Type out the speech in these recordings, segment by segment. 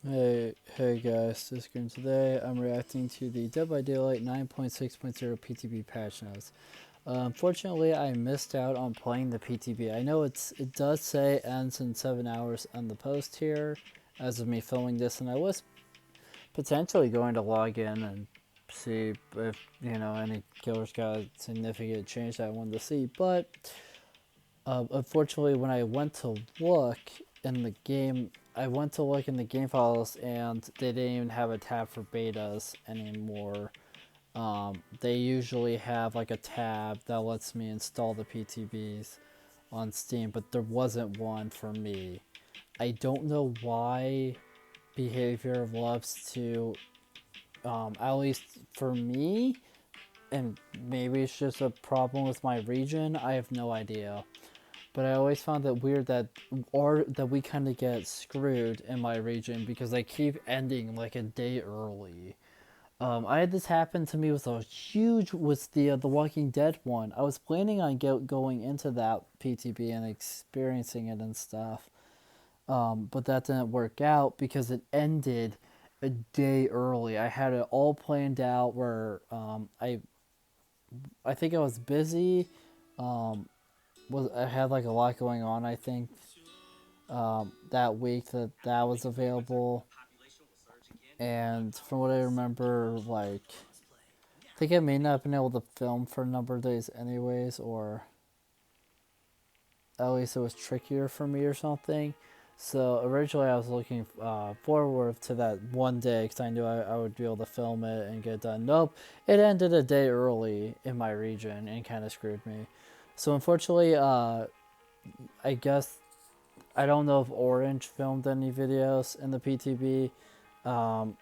Hey guys, this screen today. I'm reacting to the Dead by Daylight 9.6.0 PTB patch notes. Unfortunately, I missed out on playing the PTB. I know it does say ends in 7 hours on the post here as of me filming this, and I was potentially going to log in and see if any killers got a significant change that I wanted to see, but unfortunately, when I went to look in the game, I went to look in the game files, and they didn't even have a tab for betas anymore. They usually have like a tab that lets me install the PTBs on Steam, but there wasn't one for me. I don't know why behavior loves to, at least for me, and maybe it's just a problem with my region. I have no idea. But I always found it weird that we kind of get screwed in my region because they keep ending like a day early. I had this happen to me with the Walking Dead one. I was planning on going into that PTB and experiencing it and stuff, but that didn't work out because it ended a day early. I had it all planned out where I think I was busy. I had like a lot going on. I think that week that was available, and from what I remember, like I think I may not have been able to film for a number of days, anyways, or at least it was trickier for me or something. So originally I was looking forward to that one day because I knew I would be able to film it and get it done. Nope, it ended a day early in my region and kind of screwed me. So unfortunately, I guess I don't know if Orange filmed any videos in the PTB. Um,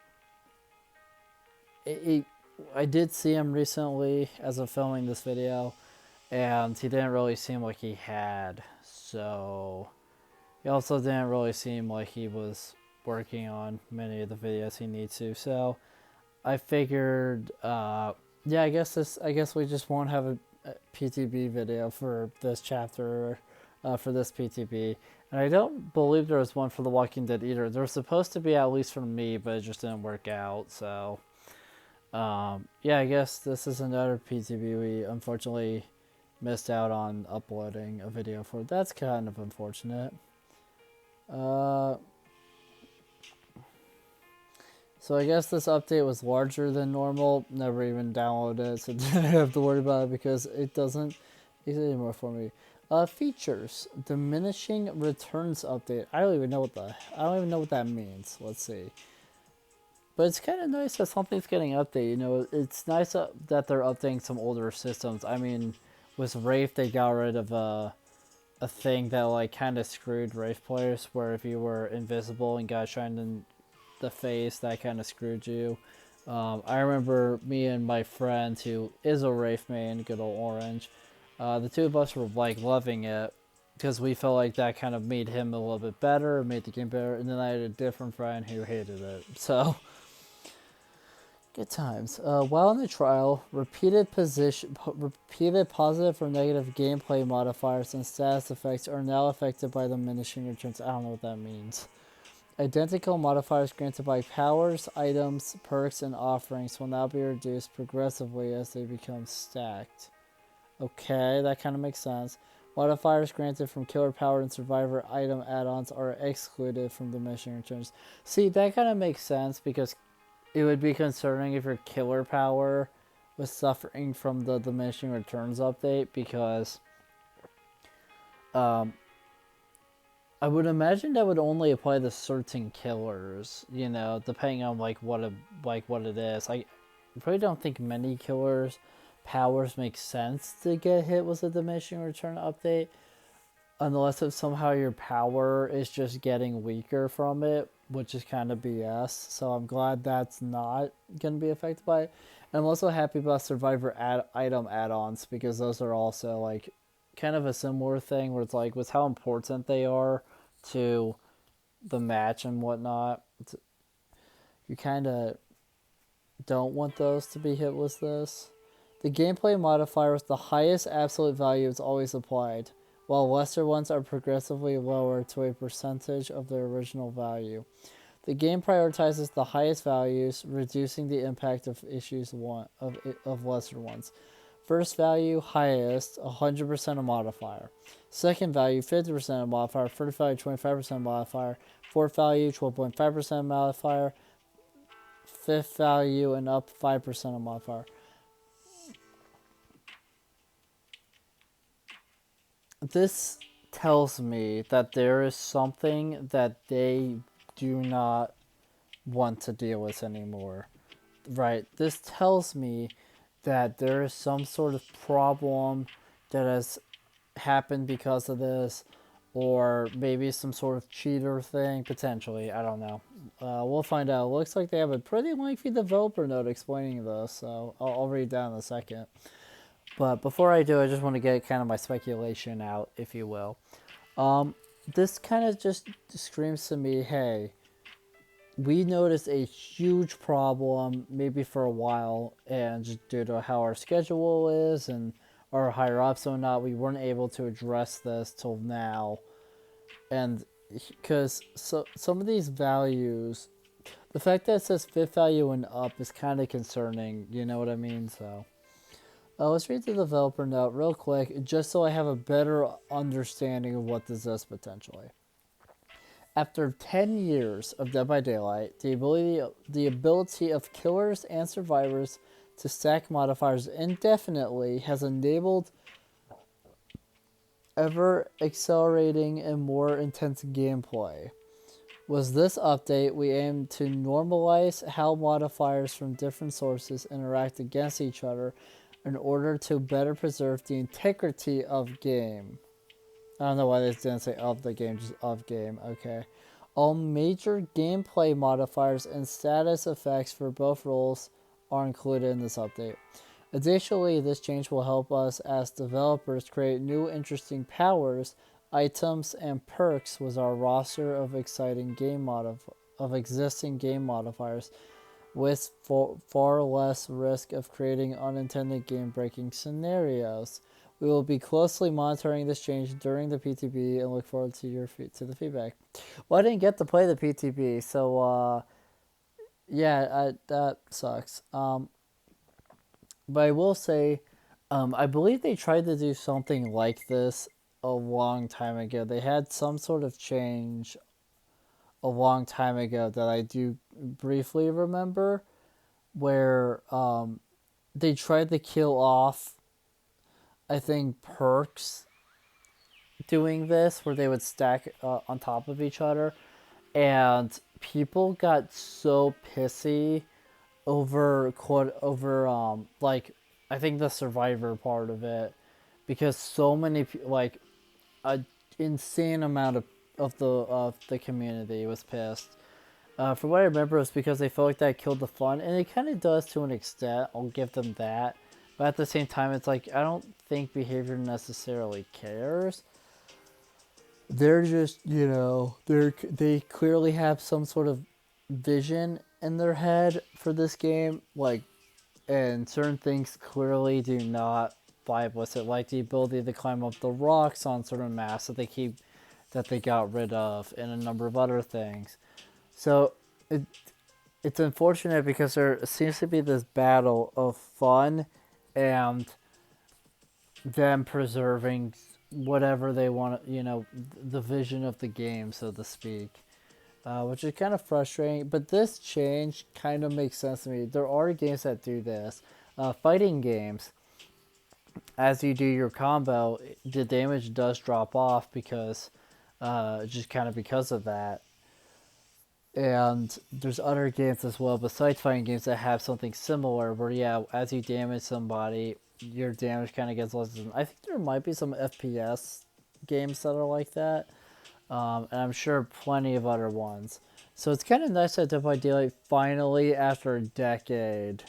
it, it, I did see him recently as of filming this video, and he didn't really seem like he had. So he also didn't really seem like he was working on many of the videos he needs to. So I figured, yeah, I guess we just won't have a PTB video for this chapter, for this PTB. And I don't believe there was one for The Walking Dead either. There was supposed to be at least for me, but it just didn't work out. So, yeah, I guess this is another PTB we unfortunately missed out on uploading a video for. That's kind of unfortunate. Uh, so I guess this update was larger than normal. Never even downloaded it, so didn't have to worry about it because it doesn't exist anymore for me. Features diminishing returns update. I don't even know what that means. Let's see. But it's kind of nice that something's getting updated. You know, it's nice that they're updating some older systems. I mean, with Wraith, they got rid of a thing that like kind of screwed Wraith players, where if you were invisible and got shined in the face, that kind of screwed you. I remember me and my friend who is a Wraith main, good old Orange. The two of us were like loving it because we felt like that kind of made him a little bit better, made the game better. And then I had a different friend who hated it. So good times. While in the trial, repeated positive or negative gameplay modifiers and status effects are now affected by diminishing returns. I don't know what that means. Identical modifiers granted by powers, items, perks, and offerings will now be reduced progressively as they become stacked. Okay, that kind of makes sense. Modifiers granted from killer power and survivor item add-ons are excluded from diminishing returns. See, that kind of makes sense because it would be concerning if your killer power was suffering from the diminishing returns update because I would imagine that would only apply to certain killers, you know, depending on like what it is. I really don't think many killers' powers make sense to get hit with a diminishing return update, unless if somehow your power is just getting weaker from it, which is kind of BS. So I'm glad that's not gonna be affected by it. And I'm also happy about Survivor item add-ons because those are also like kind of a similar thing where it's like with how important they are to the match and whatnot. You kind of don't want those to be hit with this. The gameplay modifier with the highest absolute value is always applied, while lesser ones are progressively lower to a percentage of their original value. The game prioritizes the highest values, reducing the impact of issues of lesser ones. First value, highest, 100% a modifier. Second value, 50% a modifier. Third value, 25% modifier. Fourth value, 12.5% modifier. Fifth value and up, 5% a modifier. This tells me that there is something that they do not want to deal with anymore. Right? This tells me that there is some sort of problem that has happened because of this, or maybe some sort of cheater thing, potentially. I don't know. We'll find out. Looks like they have a pretty lengthy developer note explaining this, so I'll read that in a second. But before I do, I just want to get kind of my speculation out, if you will. This kind of just screams to me, hey, we noticed a huge problem maybe for a while, and just due to how our schedule is and our higher ups or not, we weren't able to address this till now. And because some of these values, the fact that it says fifth value and up is kind of concerning, you know what I mean? So let's read the developer note real quick, just so I have a better understanding of what this is potentially. After 10 years of Dead by Daylight, the ability of killers and survivors to stack modifiers indefinitely has enabled ever accelerating and more intense gameplay. With this update, we aim to normalize how modifiers from different sources interact against each other in order to better preserve the integrity of game. I don't know why they didn't say of the game, just of game. Okay. All major gameplay modifiers and status effects for both roles are included in this update. Additionally, this change will help us as developers create new interesting powers, items, and perks with our roster of existing game modifiers, with far less risk of creating unintended game-breaking scenarios. We will be closely monitoring this change during the PTB and look forward to the feedback. Well, I didn't get to play the PTB, so yeah, that sucks. But I will say, I believe they tried to do something like this a long time ago. They had some sort of change a long time ago that I do briefly remember, where they tried to kill off, I think, perks doing this, where they would stack on top of each other, and people got so pissy over like, I think the survivor part of it, because so many like a insane amount of the community was pissed. From what I remember, it's because they felt like that killed the fun, and it kind of does to an extent. I'll give them that. But at the same time, it's like, I don't think behavior necessarily cares. They're just, they clearly have some sort of vision in their head for this game, like, and certain things clearly do not vibe with it, like the ability to climb up the rocks on certain maps that they got rid of, and a number of other things. So it's unfortunate because there seems to be this battle of fun and them preserving whatever they want, the vision of the game, so to speak, which is kind of frustrating. But this change kind of makes sense to me. There are games that do this. Fighting games, as you do your combo, the damage does drop off because just kind of because of that. And there's other games as well besides fighting games that have something similar where, yeah, as you damage somebody, your damage kind of gets less. I think there might be some FPS games that are like that, and I'm sure plenty of other ones. So it's kind of nice that Dead by Daylight finally, after a decade,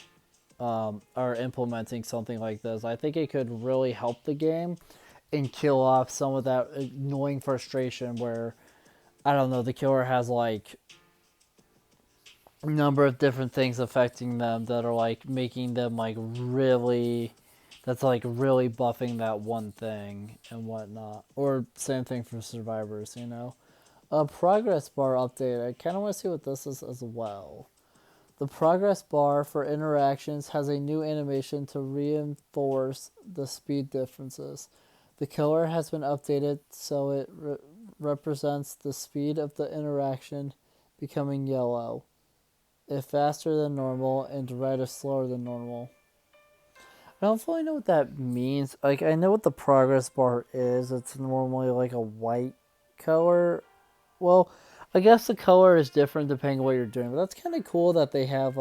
are implementing something like this. I think it could really help the game and kill off some of that annoying frustration where, I don't know, the killer has like a number of different things affecting them that are like making them like really, that's like really buffing that one thing and whatnot. Or same thing for survivors, A progress bar update. I kind of want to see what this is as well. The progress bar for interactions has a new animation to reinforce the speed differences. The color has been updated so it represents the speed of the interaction becoming yellow, if faster than normal, and red if slower than normal. I don't fully know what that means. Like, I know what the progress bar is. It's normally like a white color. Well, I guess the color is different depending on what you're doing. But that's kind of cool that they have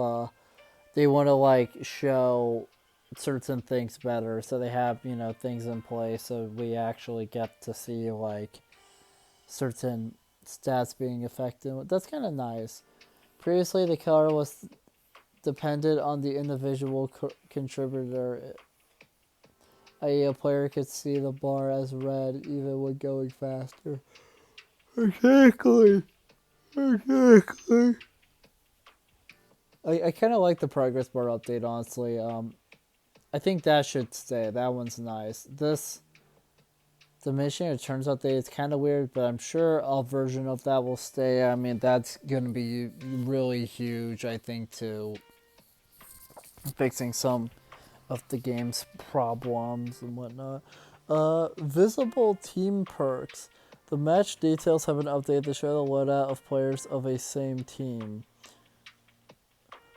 they want to like show certain things better. So they have, things in place so we actually get to see like certain stats being affected. That's kind of nice. Previously, the color was depended on the individual contributor. I.e., a player could see the bar as red even when going faster. Exactly. Exactly. I kind of like the progress bar update, honestly. I think that should stay. That one's nice. This diminishing returns update is kind of weird, but I'm sure a version of that will stay. I mean, that's going to be really huge, I think, to fixing some of the game's problems and whatnot. Visible team perks. The match details have been updated to show the loadout of players of a same team.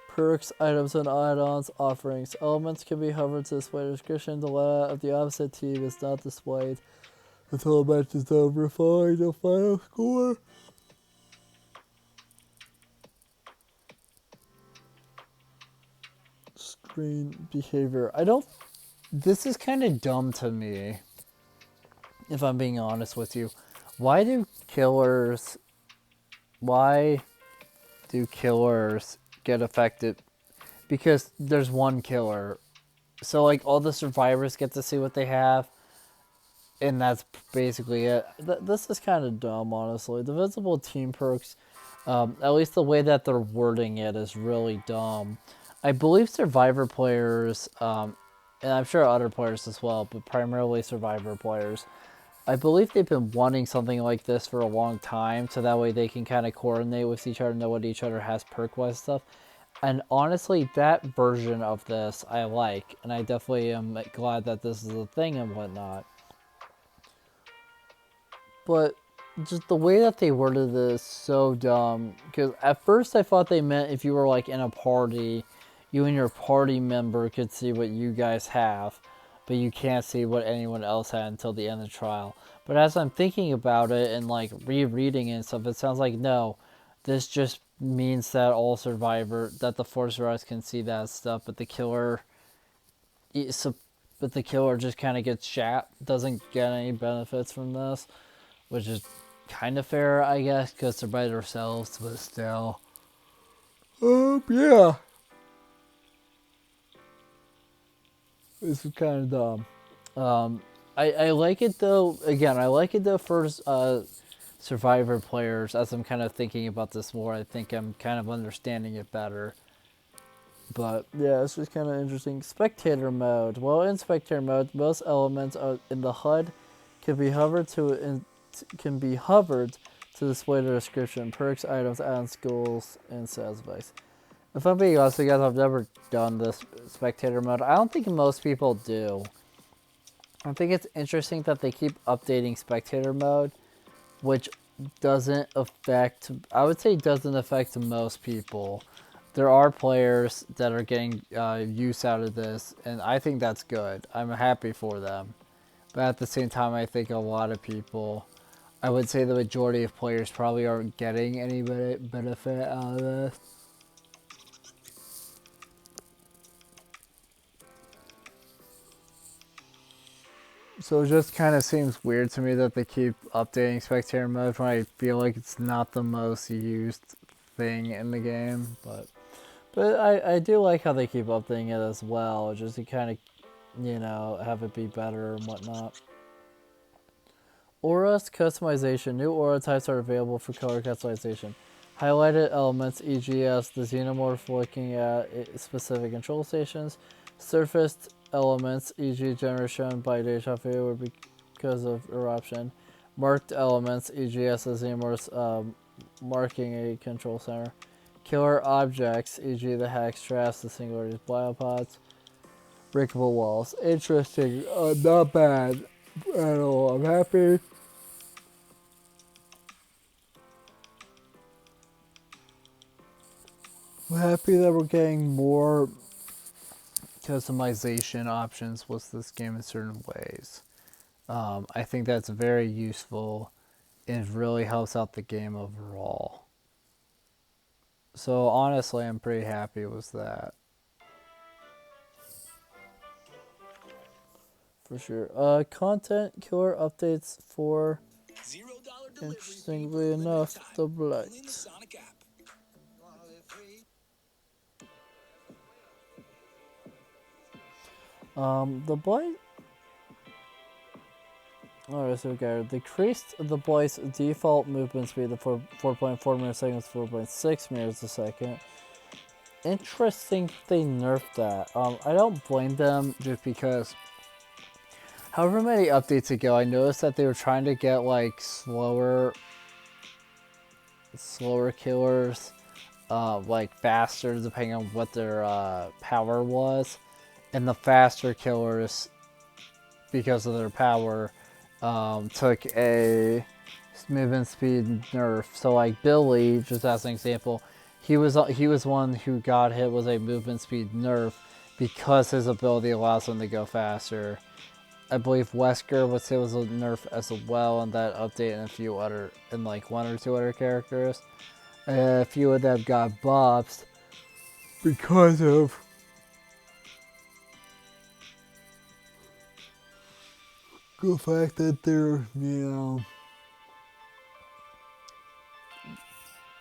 Perks, items, and add-ons offerings. Elements can be hovered to display a description. The loadout of the opposite team is not displayed until the match is over, following the final score. Screen behavior. This is kind of dumb to me, if I'm being honest with you. Why do killers get affected? Because there's one killer. So, like, all the survivors get to see what they have, and that's basically it. This is kind of dumb, honestly. The visible team perks, at least the way that they're wording it, is really dumb. I believe Survivor players, and I'm sure other players as well, but primarily Survivor players, I believe they've been wanting something like this for a long time, so that way they can kind of coordinate with each other, know what each other has perk-wise stuff. And honestly, that version of this I like, and I definitely am glad that this is a thing and whatnot. But just the way that they worded this, so dumb. Because at first I thought they meant if you were like in a party, you and your party member could see what you guys have, but you can't see what anyone else had until the end of the trial. But as I'm thinking about it and like rereading it and stuff, it sounds like no, this just means that that the four survivors can see that stuff, but the killer, just kind of gets shat, doesn't get any benefits from this, which is kind of fair, I guess, because they're by themselves, but still. Yeah. This is kind of dumb. I like it though. Again, I like it though for Survivor players. As I'm kind of thinking about this more, I think I'm kind of understanding it better. But yeah, it's just kind of interesting. Spectator mode. Well, in spectator mode, most elements in the HUD can be hovered to display the description, perks, items, add-ons, skills, and sales advice. If I'm being honest with you guys, I've never done this spectator mode. I don't think most people do. I think it's interesting that they keep updating spectator mode, which doesn't affect most people. There are players that are getting use out of this, and I think that's good. I'm happy for them. But at the same time, I think a lot of people, I would say the majority of players probably aren't getting any benefit out of this. So it just kind of seems weird to me that they keep updating spectator mode when I feel like it's not the most used thing in the game. But I do like how they keep updating it as well, just to kind of, have it be better and whatnot. Auras customization. New aura types are available for color customization. Highlighted elements, e.g. as the xenomorph looking at specific control stations. Surfaced elements, e.g. generation by deja vu or because of eruption. Marked elements, e.g. SSE marking a control center. Killer objects, e.g. the hex, traps, the singularities, biopods. Breakable walls. Interesting. Not bad at all. I'm happy. I'm happy that we're getting more customization options with this game in certain ways. I think that's very useful and really helps out the game overall. So honestly, I'm pretty happy with that. For sure. Content killer updates for, interestingly enough, the Blight. The Blight. Alright, so we got decreased the Blight's default movement speed to 4.4 meters a second to 4.6 meters a second. Interesting they nerfed that. I don't blame them just because however many updates ago, I noticed that they were trying to get like slower killers, like faster depending on what their power was, and the faster killers, because of their power, took a movement speed nerf. So like Billy, just as an example, he was one who got hit with a movement speed nerf because his ability allows him to go faster. I believe Wesker was hit with a nerf as well in that update, and a few other, and like one or two other characters. A few of them got bops because of the fact that they're,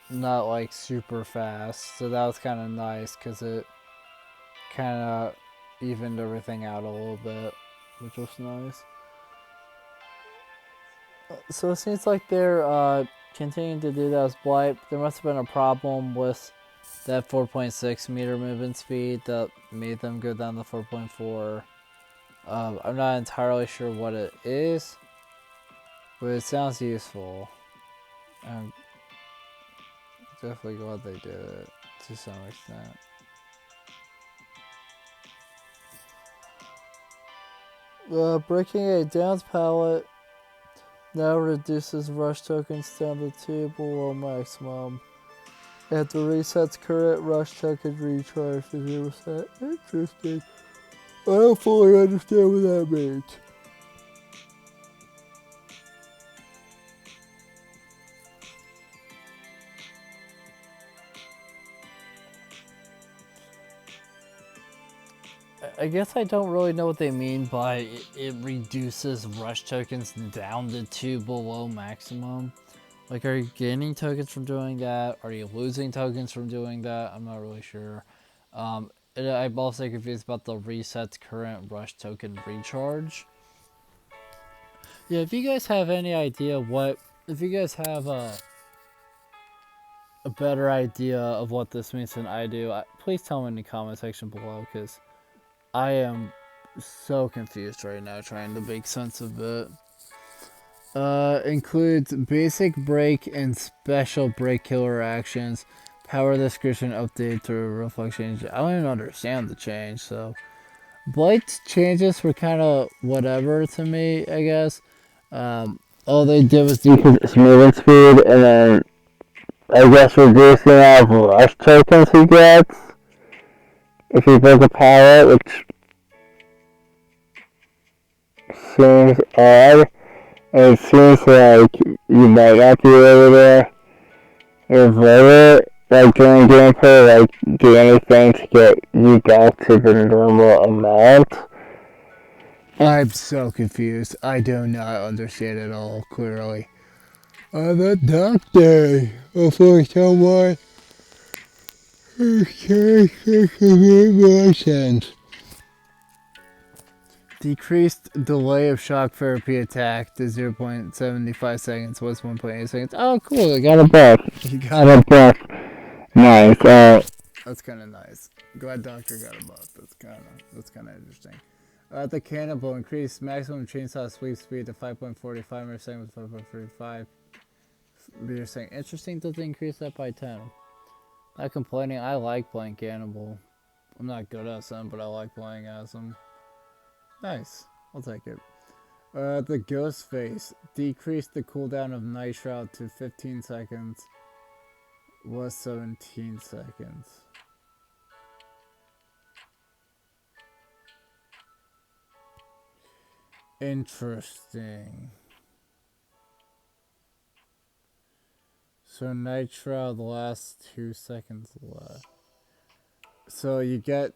not like super fast. So that was kind of nice because it kind of evened everything out a little bit, which was nice. So it seems like they're continuing to do that as Blight. There must have been a problem with that 4.6 meter movement speed that made them go down to 4.4. I'm not entirely sure what it is, but it sounds useful. I'm definitely glad they did it to some extent. Breaking a downs pallet now reduces rush tokens down to 2 below maximum. At the resets current rush token recharge to 0%. Interesting. I don't fully understand what that means. I guess I don't really know what they mean by it reduces rush tokens down to 2 below maximum. Like, are you gaining tokens from doing that? Are you losing tokens from doing that? I'm not really sure. I'm also confused about the resets current rush token recharge. Yeah, if you guys have any idea if you guys have a better idea of what this means than I do, please tell me in the comment section below, because I am so confused right now trying to make sense of it. Includes basic break and special break killer actions. Power description update to reflect change. I don't even understand the change, so Blight's changes were kind of whatever to me, I guess. All they did was decrease movement speed, and then I guess reducing the amount of rush tokens he gets if he breaks a power, which seems odd. And it seems like you might not be able to invert it, like during gameplay, like do anything to get you back to the normal amount. I'm so confused. I do not understand it all clearly. I'm a doctor. Hopefully someone can emotions. Decreased delay of shock therapy attack to 0.75 seconds was 1.8 seconds. Oh, cool. I got a buff. You got a buff. Nice. That's kind of nice. Glad Doctor got a buff. That's kind of interesting. The Cannibal increased maximum chainsaw sweep speed to 5.45 meters per second with 5.35 meters per second. Interesting that they increased that by 10. Not complaining, I like playing Cannibal. I'm not good at them, but I like playing as them. Nice, I'll take it. The Ghost Face decreased the cooldown of Night Shroud to 15 seconds. Was 17 seconds. Interesting. So Night Shroud lasts 2 seconds left. So you get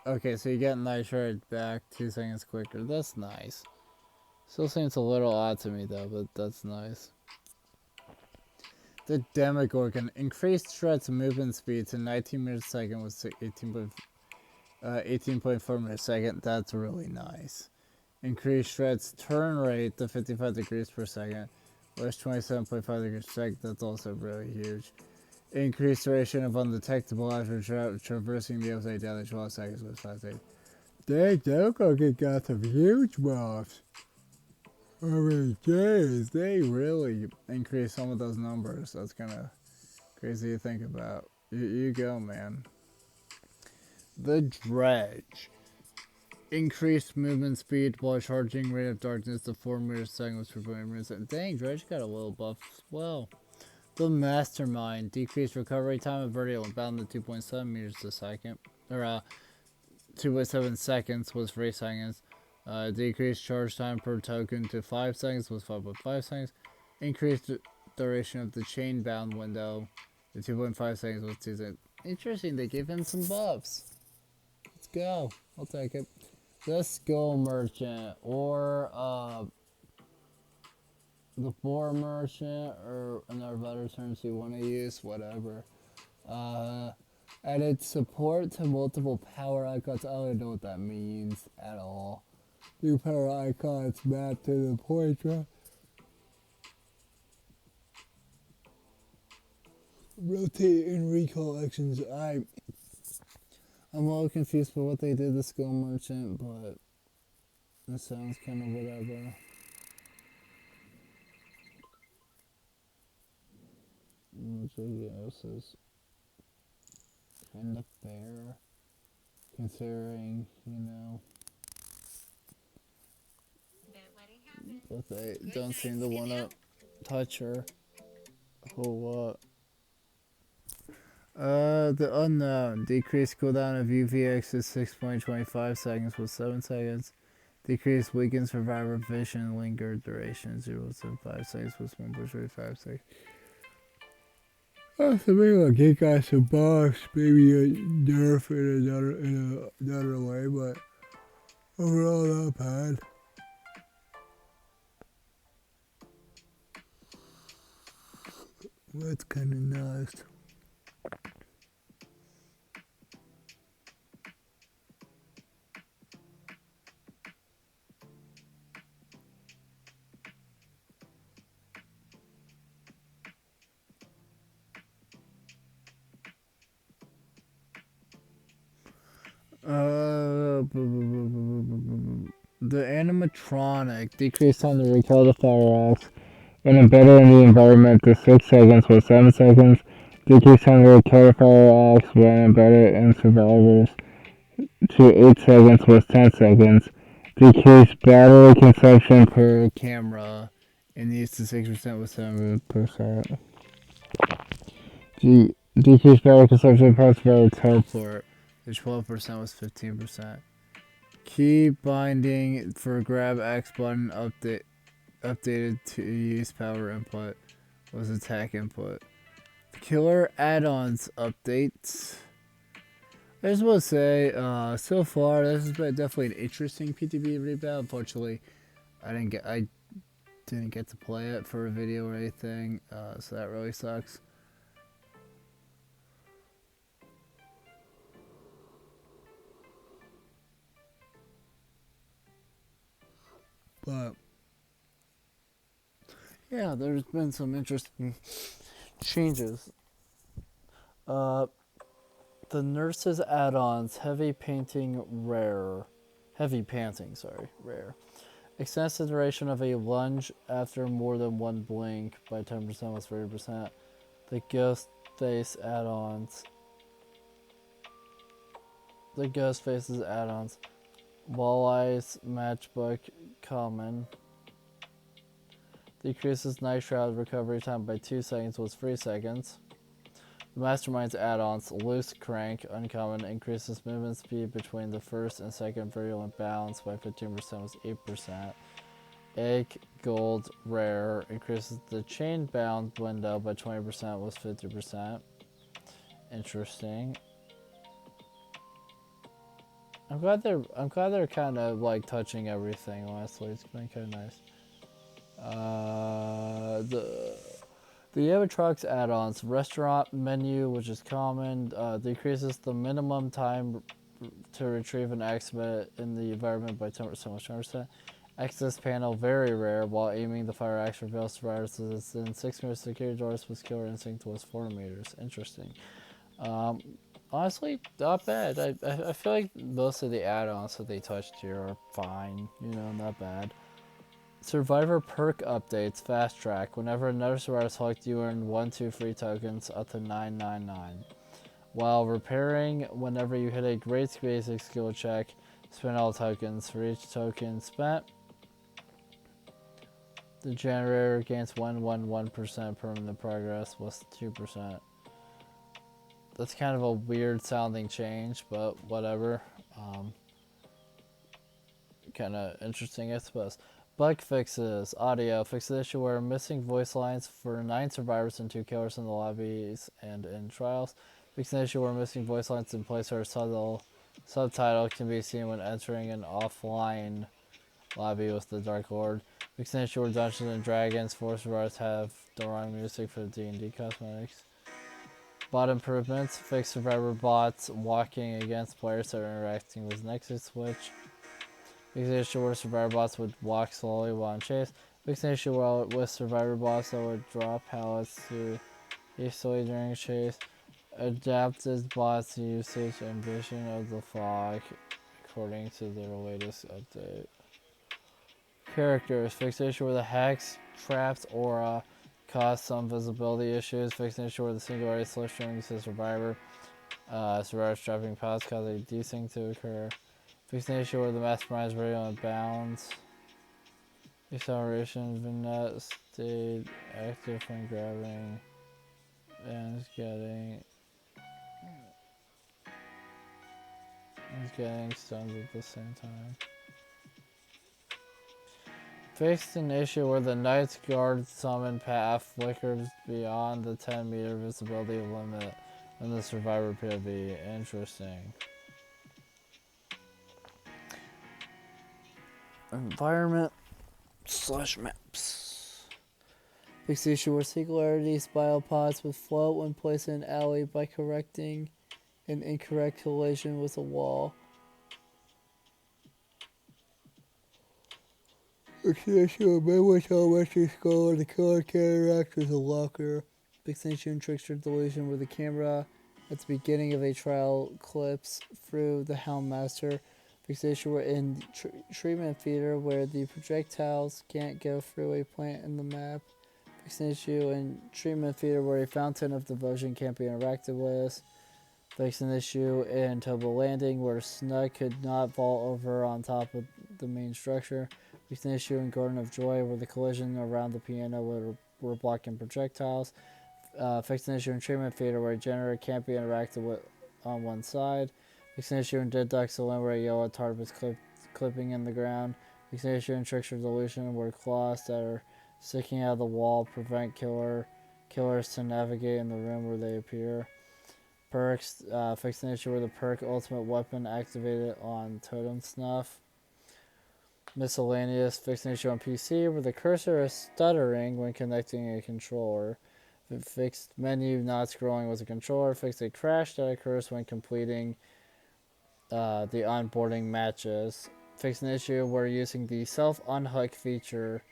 okay, so you get Night Shroud back 2 seconds quicker. That's nice. Still seems a little odd to me though, but that's nice. The Demogorgon increased Shred's movement speed to 19 meters per second with 18.4 meters per second. That's really nice. Increased Shred's turn rate to 55 degrees per second with 27.5 degrees per second. That's also really huge. Increased duration of undetectable after traversing the upside down to 12 seconds with 5 seconds. Dang, Demogorgon got some huge buffs. I mean, jeez, they really increased some of those numbers. That's kind of crazy to think about. You go, man. The Dredge. Increased movement speed while charging rate of darkness to 4 meters per second with 3.8 meters per second. Dang, Dredge got a little buff as well. The Mastermind. Decreased recovery time of vertical and bound to 2.7 meters per second. Or, 2.7 seconds was 3 seconds. Decreased charge time per token to 5 seconds was 5.5 seconds. Increased duration of the chain bound window to 2.5 seconds was 2 seconds. Interesting, they gave him some buffs. Let's go. I'll take it. The Skull Merchant or the Boar Merchant or another other terms you want to use, whatever. Added support to multiple power icons. I don't know what that means at all. New power icons mapped to the portrait. Rotate and recall actions. I'm a little confused by what they did to Skull Merchant, but it sounds kind of whatever. This is kind of fair, considering, you know, but they don't seem to want to touch her. Oh, what? The Unknown. Decreased cooldown of UVX to 6.25 seconds with 7 seconds. Decreased weakened survivor vision linger duration 0.75 seconds with 1.35 seconds. Oh, so maybe I'll get guys some buffs, maybe a nerf in another way, but overall not bad. That's kind of nice. The animatronic decreased time to recall the fire axe and embedded in the environment to 6 seconds with 7 seconds. Decreased time to recall the fire axe when embedded in survivors to 8 seconds with 10 seconds. Decreased battery consumption per camera and used to 6% with 7%. Decreased battery consumption per teleport. The 12% was 15%. Key binding for grab X button updated to use power input was attack input. Killer add-ons updates. I just want to say, so far this has been definitely an interesting PTB rebound. Unfortunately, I didn't get to play it for a video or anything, so that really sucks. But yeah, there's been some interesting changes. The Nurse's add-ons, heavy painting rare. Heavy panting, sorry, rare. Extends the duration of a lunge after more than one blink by 10% was 30%. The ghost face add-ons. The ghost faces add-ons. Walleyes matchbook common. Decreases night shroud recovery time by 2 seconds was 3 seconds. The Mastermind's add-ons, Loose Crank, uncommon, increases movement speed between the first and second virulent bounds by 15% was 8%. Egg Gold Rare, increases the chain bound window by 20% was 50%. Interesting. I'm glad they're kind of like touching everything, honestly. It's been kind of nice. The animatronics add-ons, restaurant menu, which is common, decreases the minimum time to retrieve an exhibit in the environment by 10%, 20%. Access panel, very rare, while aiming the fire axe reveals survivors within 6 meters security doors with killer instinct was 4 meters. Interesting. Honestly, not bad. I feel like most of the add-ons that they touched here are fine. You know, not bad. Survivor perk updates, fast track. Whenever another survivor is hooked, you earn 1, 2 free tokens up to 999. While repairing, whenever you hit a great basic skill check, spend all tokens. For each token spent, the generator gains 111% permanent progress, plus 2%. That's kind of a weird sounding change, but whatever. Kind of interesting, I suppose. Bug fixes. Audio. Fix the issue where missing voice lines for 9 survivors and 2 killers in the lobbies and in trials. Fix the issue where missing voice lines in place where a subtitle can be seen when entering an offline lobby with the Dark Lord. Fix the issue where Dungeons and Dragons 4 survivors have the wrong music for the D&D cosmetics. Bot improvements. Fix survivor bots walking against players that are interacting with Nexus Switch. Fix the issue where survivor bots would walk slowly while on chase. Fix the issue with survivor bots that would drop pallets to hastily during chase. Adapted bots usage and vision of the fog according to their latest update. Characters. Fix the issue where the hex, traps, aura cause some visibility issues. Fix the issue where the singularity slow showing to survivor. Survivors dropping pallets cause a desync to occur. Fix the issue where the mastermind is ready on bounds. Acceleration vignette stayed active when grabbing and is getting stunned at the same time. Fixed an issue where the Knight's Guard summon path flickers beyond the 10-meter visibility limit in the survivor POV. Interesting. Environment / maps. Fix the issue where singularities biopods would float when placed in an alley by correcting an incorrect collision with a wall. Fix the issue where midwich elementary school and the killer can interact with a locker. Fix the issue in trickster delusion where the camera at the beginning of a trial clips through the Helm Master. Fix the issue in treatment feeder where the projectiles can't go through a plant in the map. Fix the issue in treatment feeder where a fountain of devotion can't be interacted with. Fix an issue in Tobo Landing where Snug could not vault over on top of the main structure. Fix an issue in Garden of Joy where the collision around the piano were blocking projectiles. Fix an issue in treatment feeder where a generator can't be interacted with on one side. Fix an issue in Dead Ducks Alone where a yellow tarp is clipping in the ground. Fix an issue in Trickster Delusion where claws that are sticking out of the wall prevent killers to navigate in the room where they appear. Perks. Fix an issue where the perk ultimate weapon activated on Totem Snuff. Miscellaneous. Fix an issue on PC where the cursor is stuttering when connecting a controller. Fixed menu not scrolling with a controller. Fix a crash that occurs when completing the onboarding matches. Fix an issue where using the self-unhook feature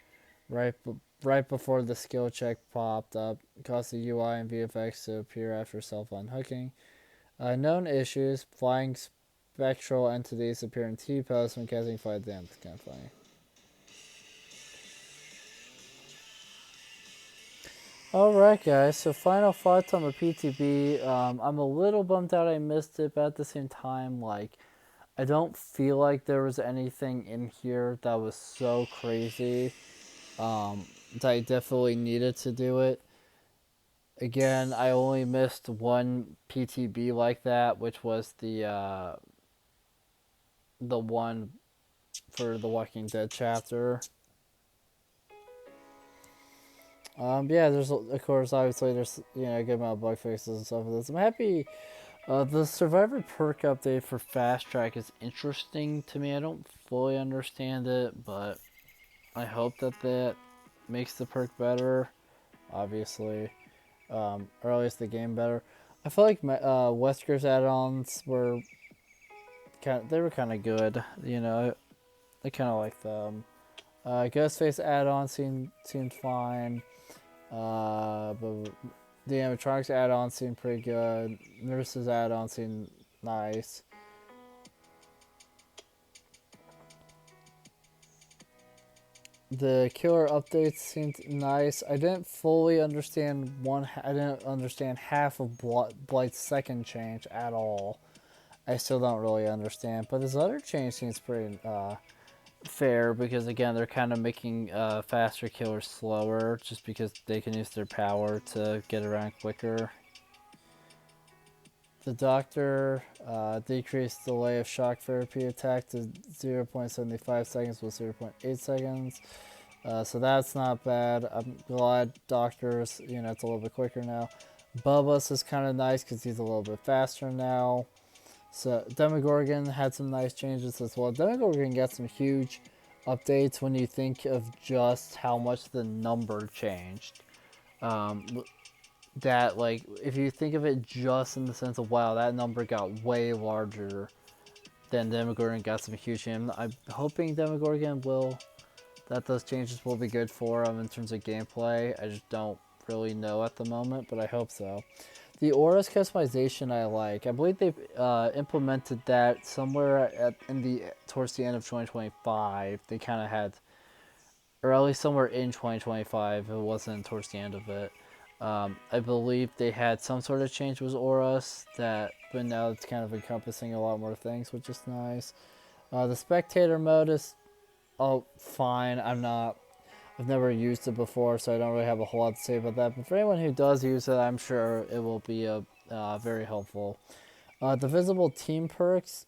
right before the skill check popped up caused the UI and VFX to appear after self-unhooking. Known issues: flying spectral entities appear in T-posts when casting fire damage. It's kind of funny. Alright guys, so final thoughts on the PTB. I'm a little bummed out I missed it, but at the same time, like, I don't feel like there was anything in here that was so crazy that I definitely needed to do it. Again, I only missed one PTB like that, which was the one for the Walking Dead chapter. Yeah, there's, of course, obviously, there's, a good amount of bug fixes and stuff with this. I'm happy. The Survivor perk update for Fast Track is interesting to me. I don't fully understand it, but I hope that makes the perk better, obviously. Or at least the game better. I feel like Wesker's add-ons were kind of good, I kind of like them. Ghostface add-on seemed fine. But the animatronics add-on seemed pretty good. Nurse's add-on seemed nice. The killer updates seemed nice. I didn't fully understand I didn't understand half of Blight's second change at all. I still don't really understand, but this other change seems pretty fair because again they're kind of making faster killers slower just because they can use their power to get around quicker. The doctor decreased delay of shock therapy attack to 0.75 seconds with 0.8 seconds. So that's not bad. I'm glad doctors, it's a little bit quicker now. Bubba's is kind of nice because he's a little bit faster now. So Demogorgon had some nice changes as well. Demogorgon got some huge updates when you think of just how much the number changed. That, like, if you think of it just in the sense of, wow, that number got way larger, then Demogorgon got some huge changes. I'm hoping Demogorgon that those changes will be good for him in terms of gameplay. I just don't really know at the moment, but I hope so. The Aura's customization I like. I believe they've implemented that somewhere towards the end of 2025. They kind of had, or at least somewhere in 2025. It wasn't towards the end of it. I believe they had some sort of change with Auras but now it's kind of encompassing a lot more things, which is nice. The spectator mode is fine. I've never used it before, so I don't really have a whole lot to say about that. But for anyone who does use it, I'm sure it will be very helpful. The visible team perks,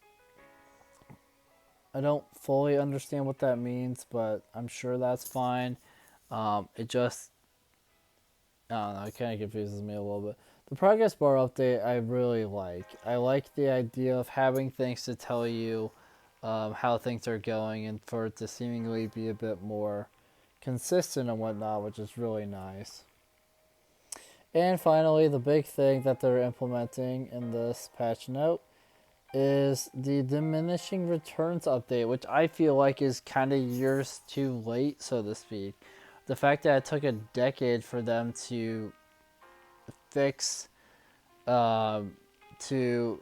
I don't fully understand what that means, but I'm sure that's fine. It just, I don't know, it kind of confuses me a little bit. The progress bar update I really like. I like the idea of having things to tell you how things are going and for it to seemingly be a bit more consistent and whatnot, which is really nice. And finally, the big thing that they're implementing in this patch note is the diminishing returns update, which I feel like is kind of years too late, so to speak. The fact that it took a decade for them to fix, and to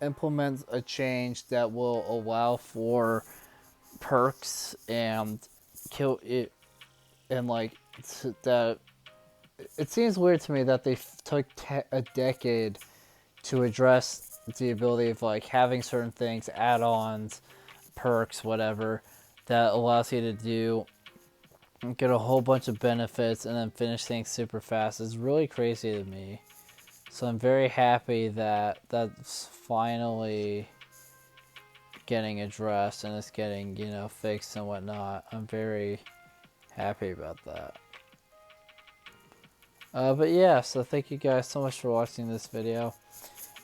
implement a change that will allow for perks and kill it, and like that. It seems weird to me that they took a decade to address the ability of like having certain things, add-ons, perks, whatever, that allows you to get a whole bunch of benefits and then finish things super fast. It's really crazy to me. So I'm very happy that that's finally getting addressed and it's getting, fixed and whatnot. I'm very happy about that. But yeah, so thank you guys so much for watching this video.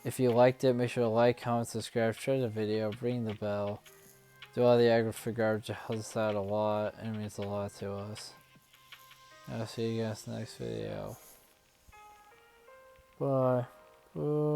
If you liked it, make sure to like, comment, subscribe, share the video, ring the bell. Do all the aggro garbage. It helps us out a lot and it means a lot to us. I'll see you guys next video. Bye. Bye.